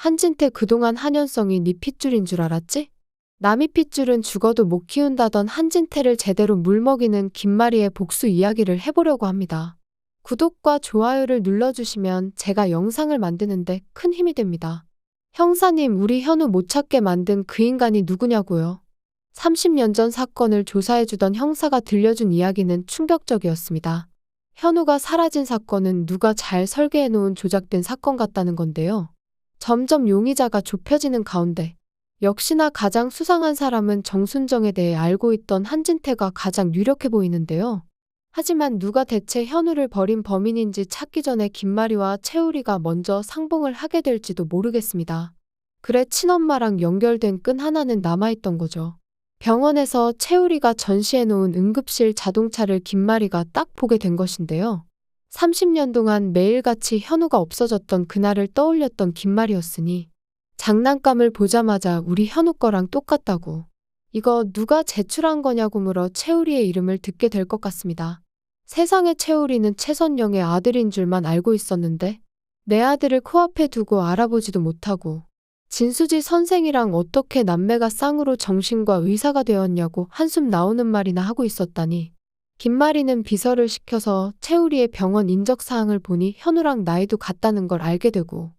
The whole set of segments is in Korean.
한진태 그동안 한연성이 네 핏줄인 줄 알았지? 남이 핏줄은 죽어도 못 키운다던 한진태를 제대로 물먹이는 김마리의 복수 이야기를 해보려고 합니다. 구독과 좋아요를 눌러주시면 제가 영상을 만드는데 큰 힘이 됩니다. 형사님, 우리 현우 못 찾게 만든 그 인간이 누구냐고요? 30년 전 사건을 조사해주던 형사가 들려준 이야기는 충격적이었습니다. 현우가 사라진 사건은 누가 잘 설계해놓은 조작된 사건 같다는 건데요. 점점 용의자가 좁혀지는 가운데 역시나 가장 수상한 사람은 정순정에 대해 알고 있던 한진태가 가장 유력해 보이는데요. 하지만 누가 대체 현우를 버린 범인인지 찾기 전에 김마리와 채우리가 먼저 상봉을 하게 될지도 모르겠습니다. 그래, 친엄마랑 연결된 끈 하나는 남아있던 거죠. 병원에서 채우리가 전시해놓은 응급실 자동차를 김마리가 딱 보게 된 것인데요. 30년 동안 매일같이 현우가 없어졌던 그날을 떠올렸던 김마리였으니 장난감을 보자마자 우리 현우 거랑 똑같다고, 이거 누가 제출한 거냐고 물어 채우리의 이름을 듣게 될 것 같습니다. 세상에, 채우리는 최선영의 아들인 줄만 알고 있었는데 내 아들을 코앞에 두고 알아보지도 못하고 진수지 선생이랑 어떻게 남매가 쌍으로 정신과 의사가 되었냐고 한숨 나오는 말이나 하고 있었다니. 김마리는 비서를 시켜서 채우리의 병원 인적사항을 보니 현우랑 나이도 같다는 걸 알게 되고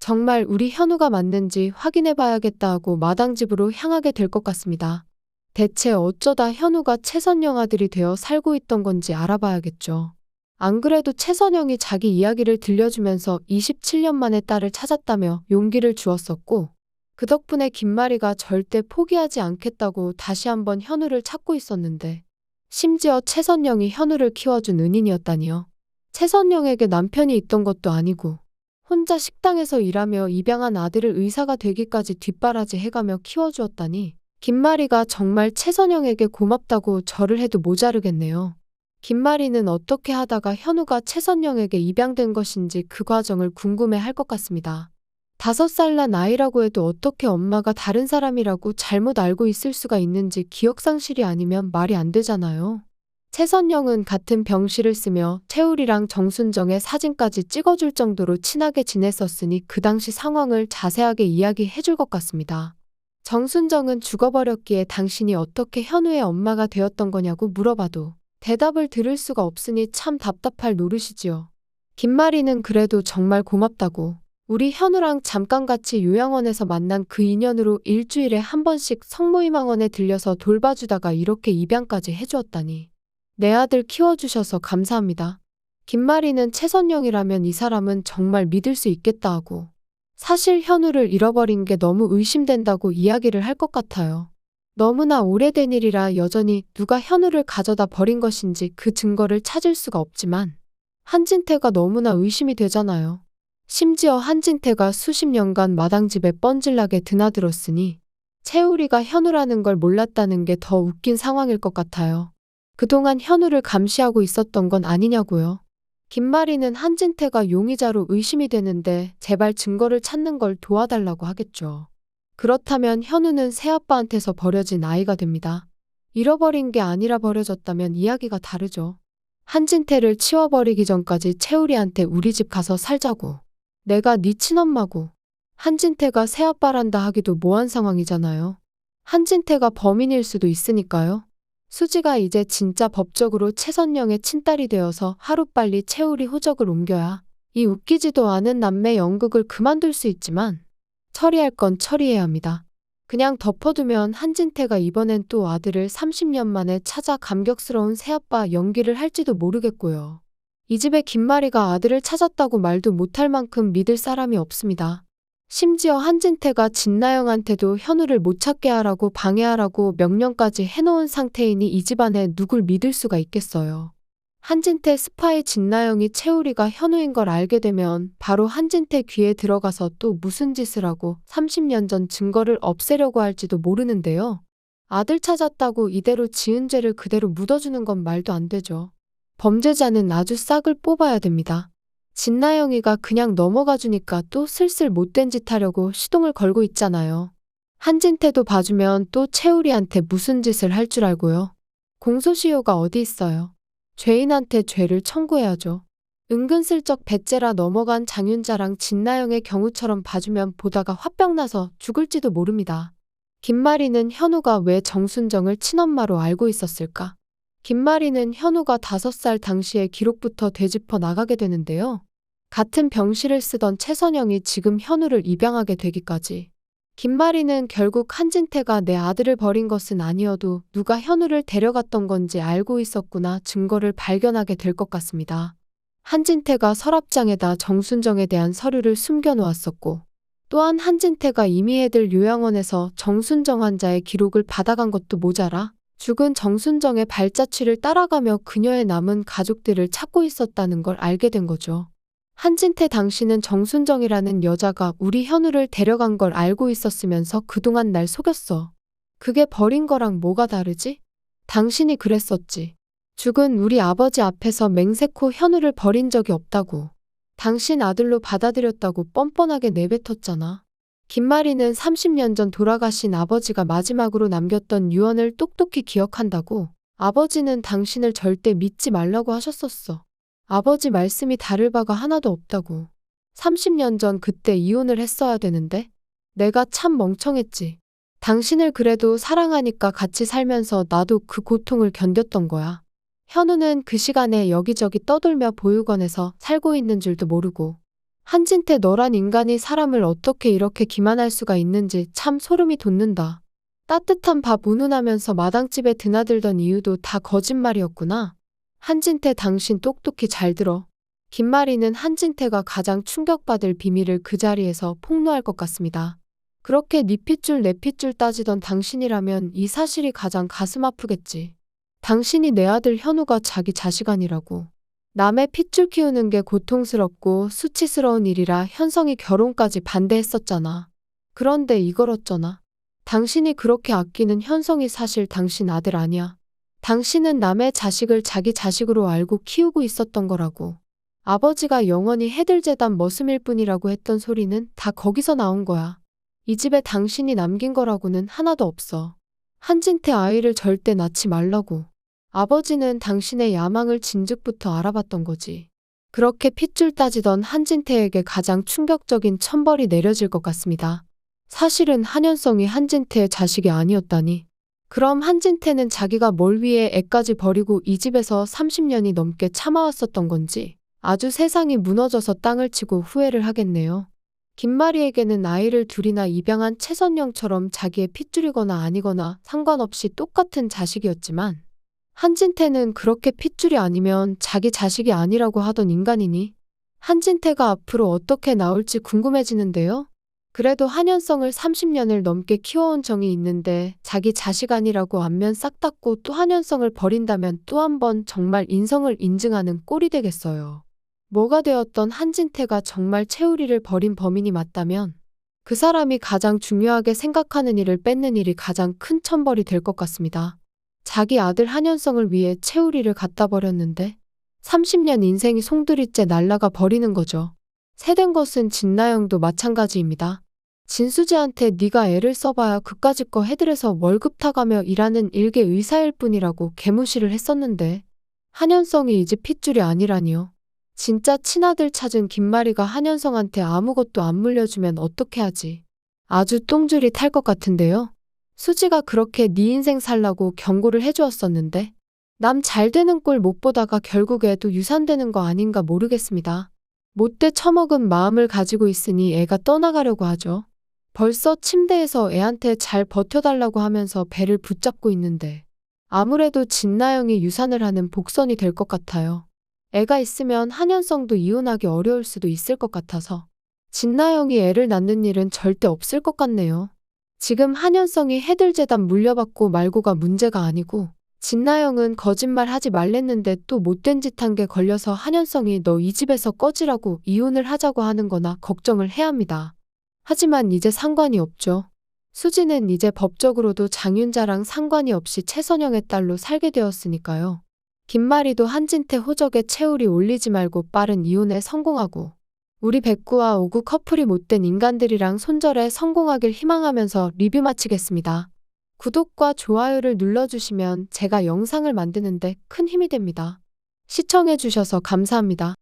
정말 우리 현우가 맞는지 확인해봐야겠다 하고 마당집으로 향하게 될 것 같습니다. 대체 어쩌다 현우가 최선영 아들이 되어 살고 있던 건지 알아봐야겠죠. 안 그래도 최선영이 자기 이야기를 들려주면서 27년 만에 딸을 찾았다며 용기를 주었었고 그 덕분에 김마리가 절대 포기하지 않겠다고 다시 한번 현우를 찾고 있었는데 심지어 최선영이 현우를 키워준 은인이었다니요. 최선영에게 남편이 있던 것도 아니고 혼자 식당에서 일하며 입양한 아들을 의사가 되기까지 뒷바라지 해가며 키워주었다니 김마리가 정말 최선영에게 고맙다고 절을 해도 모자르겠네요. 김마리는 어떻게 하다가 현우가 최선영에게 입양된 것인지 그 과정을 궁금해할 것 같습니다. 5살 난 아이라고 해도 어떻게 엄마가 다른 사람이라고 잘못 알고 있을 수가 있는지 기억상실이 아니면 말이 안 되잖아요. 최선영은 같은 병실을 쓰며 채울이랑 정순정의 사진까지 찍어줄 정도로 친하게 지냈었으니 그 당시 상황을 자세하게 이야기해줄 것 같습니다. 정순정은 죽어버렸기에 당신이 어떻게 현우의 엄마가 되었던 거냐고 물어봐도 대답을 들을 수가 없으니 참 답답할 노릇이지요. 김마리는 그래도 정말 고맙다고, 우리 현우랑 잠깐 같이 요양원에서 만난 그 인연으로 일주일에 한 번씩 성모임학원에 들려서 돌봐주다가 이렇게 입양까지 해주었다니. 내 아들 키워주셔서 감사합니다. 김마리는 최선영이라면 이 사람은 정말 믿을 수 있겠다 하고 사실 현우를 잃어버린 게 너무 의심된다고 이야기를 할 것 같아요. 너무나 오래된 일이라 여전히 누가 현우를 가져다 버린 것인지 그 증거를 찾을 수가 없지만 한진태가 너무나 의심이 되잖아요. 심지어 한진태가 수십 년간 마당집에 뻔질나게 드나들었으니 채우리가 현우라는 걸 몰랐다는 게 더 웃긴 상황일 것 같아요. 그동안 현우를 감시하고 있었던 건 아니냐고요. 김마리는 한진태가 용의자로 의심이 되는데 제발 증거를 찾는 걸 도와달라고 하겠죠. 그렇다면 현우는 새아빠한테서 버려진 아이가 됩니다. 잃어버린 게 아니라 버려졌다면 이야기가 다르죠. 한진태를 치워버리기 전까지 채우리한테 우리 집 가서 살자고, 내가 네 친엄마고, 한진태가 새아빠란다 하기도 뭐한 상황이잖아요. 한진태가 범인일 수도 있으니까요. 수지가 이제 진짜 법적으로 최선영의 친딸이 되어서 하루빨리 채우리 호적을 옮겨야 이 웃기지도 않은 남매 연극을 그만둘 수 있지만 처리할 건 처리해야 합니다. 그냥 덮어두면 한진태가 이번엔 또 아들을 30년 만에 찾아 감격스러운 새아빠 연기를 할지도 모르겠고요. 이 집에 김마리가 아들을 찾았다고 말도 못할 만큼 믿을 사람이 없습니다. 심지어 한진태가 진나영한테도 현우를 못 찾게 하라고 방해하라고 명령까지 해놓은 상태이니 이 집안에 누굴 믿을 수가 있겠어요. 한진태 스파이 진나영이 채우리가 현우인 걸 알게 되면 바로 한진태 귀에 들어가서 또 무슨 짓을 하고 30년 전 증거를 없애려고 할지도 모르는데요. 아들 찾았다고 이대로 지은 죄를 그대로 묻어주는 건 말도 안 되죠. 범죄자는 아주 싹을 뽑아야 됩니다. 진나영이가 그냥 넘어가 주니까 또 슬슬 못된 짓 하려고 시동을 걸고 있잖아요. 한진태도 봐주면 또 채우리한테 무슨 짓을 할 줄 알고요. 공소시효가 어디 있어요. 죄인한테 죄를 청구해야죠. 은근슬쩍 배째라 넘어간 장윤자랑 진나영의 경우처럼 봐주면 보다가 화병 나서 죽을지도 모릅니다. 김마리는 현우가 왜 정순정을 친엄마로 알고 있었을까? 김마리는 현우가 5살 당시의 기록부터 되짚어 나가게 되는데요. 같은 병실을 쓰던 최선영이 지금 현우를 입양하게 되기까지. 김마리는 결국 한진태가 내 아들을 버린 것은 아니어도 누가 현우를 데려갔던 건지 알고 있었구나 증거를 발견하게 될 것 같습니다. 한진태가 서랍장에다 정순정에 대한 서류를 숨겨놓았었고 또한 한진태가 이미 애들 요양원에서 정순정 환자의 기록을 받아간 것도 모자라 죽은 정순정의 발자취를 따라가며 그녀의 남은 가족들을 찾고 있었다는 걸 알게 된 거죠. 한진태 당신은 정순정이라는 여자가 우리 현우를 데려간 걸 알고 있었으면서 그동안 날 속였어. 그게 버린 거랑 뭐가 다르지? 당신이 그랬었지. 죽은 우리 아버지 앞에서 맹세코 현우를 버린 적이 없다고. 당신 아들로 받아들였다고 뻔뻔하게 내뱉었잖아. 김마리는 30년 전 돌아가신 아버지가 마지막으로 남겼던 유언을 똑똑히 기억한다고. 아버지는 당신을 절대 믿지 말라고 하셨었어. 아버지 말씀이 다를 바가 하나도 없다고. 30년 전 그때 이혼을 했어야 되는데 내가 참 멍청했지. 당신을 그래도 사랑하니까 같이 살면서 나도 그 고통을 견뎠던 거야. 현우는 그 시간에 여기저기 떠돌며 보육원에서 살고 있는 줄도 모르고 한진태 너란 인간이 사람을 어떻게 이렇게 기만할 수가 있는지 참 소름이 돋는다. 따뜻한 밥 운운하면서 마당집에 드나들던 이유도 다 거짓말이었구나. 한진태 당신 똑똑히 잘 들어. 김마리는 한진태가 가장 충격받을 비밀을 그 자리에서 폭로할 것 같습니다. 그렇게 네 핏줄 내 핏줄 따지던 당신이라면 이 사실이 가장 가슴 아프겠지. 당신이 내 아들 현우가 자기 자식 아니라고. 남의 핏줄 키우는 게 고통스럽고 수치스러운 일이라 현성이 결혼까지 반대했었잖아. 그런데 이걸 어쩌나. 당신이 그렇게 아끼는 현성이 사실 당신 아들 아니야. 당신은 남의 자식을 자기 자식으로 알고 키우고 있었던 거라고. 아버지가 영원히 해들재단 머슴일 뿐이라고 했던 소리는 다 거기서 나온 거야. 이 집에 당신이 남긴 거라고는 하나도 없어. 한진태 아이를 절대 낳지 말라고. 아버지는 당신의 야망을 진즉부터 알아봤던 거지. 그렇게 핏줄 따지던 한진태에게 가장 충격적인 천벌이 내려질 것 같습니다. 사실은 한현성이 한진태의 자식이 아니었다니. 그럼 한진태는 자기가 뭘 위해 애까지 버리고 이 집에서 30년이 넘게 참아왔었던 건지 아주 세상이 무너져서 땅을 치고 후회를 하겠네요. 김마리에게는 아이를 둘이나 입양한 최선영처럼 자기의 핏줄이거나 아니거나 상관없이 똑같은 자식이었지만 한진태는 그렇게 핏줄이 아니면 자기 자식이 아니라고 하던 인간이니 한진태가 앞으로 어떻게 나올지 궁금해지는데요. 그래도 한현성을 30년을 넘게 키워온 정이 있는데 자기 자식 아니라고 안면 싹 닫고 또 한현성을 버린다면 또 한 번 정말 인성을 인증하는 꼴이 되겠어요. 뭐가 되었던 한진태가 정말 채우리를 버린 범인이 맞다면 그 사람이 가장 중요하게 생각하는 일을 뺏는 일이 가장 큰 천벌이 될 것 같습니다. 자기 아들 한현성을 위해 채우리를 갖다 버렸는데 30년 인생이 송두리째 날아가 버리는 거죠. 세된 것은 진나영도 마찬가지입니다. 진수지한테 네가 애를 써봐야 그까짓 거 해들여서 월급 타가며 일하는 일개 의사일 뿐이라고 개무시를 했었는데 한현성이 이 집 핏줄이 아니라니요. 진짜 친아들 찾은 김마리가 한현성한테 아무것도 안 물려주면 어떻게 하지? 아주 똥줄이 탈 것 같은데요. 수지가 그렇게 네 인생 살라고 경고를 해주었었는데 남 잘되는 꼴 못 보다가 결국 애도 유산되는 거 아닌가 모르겠습니다. 못돼 처먹은 마음을 가지고 있으니 애가 떠나가려고 하죠. 벌써 침대에서 애한테 잘 버텨달라고 하면서 배를 붙잡고 있는데 아무래도 진나영이 유산을 하는 복선이 될 것 같아요. 애가 있으면 한현성도 이혼하기 어려울 수도 있을 것 같아서 진나영이 애를 낳는 일은 절대 없을 것 같네요. 지금 한현성이 해들재단 물려받고 말고가 문제가 아니고 진나영은 거짓말 하지 말랬는데 또 못된 짓 한 게 걸려서 한현성이 너 이 집에서 꺼지라고 이혼을 하자고 하는 거나 걱정을 해야 합니다. 하지만 이제 상관이 없죠. 수지는 이제 법적으로도 장윤자랑 상관이 없이 최선영의 딸로 살게 되었으니까요. 김마리도 한진태 호적에 채울이 올리지 말고 빠른 이혼에 성공하고 우리 백구와 오구 커플이 못된 인간들이랑 손절에 성공하길 희망하면서 리뷰 마치겠습니다. 구독과 좋아요를 눌러주시면 제가 영상을 만드는데 큰 힘이 됩니다. 시청해주셔서 감사합니다.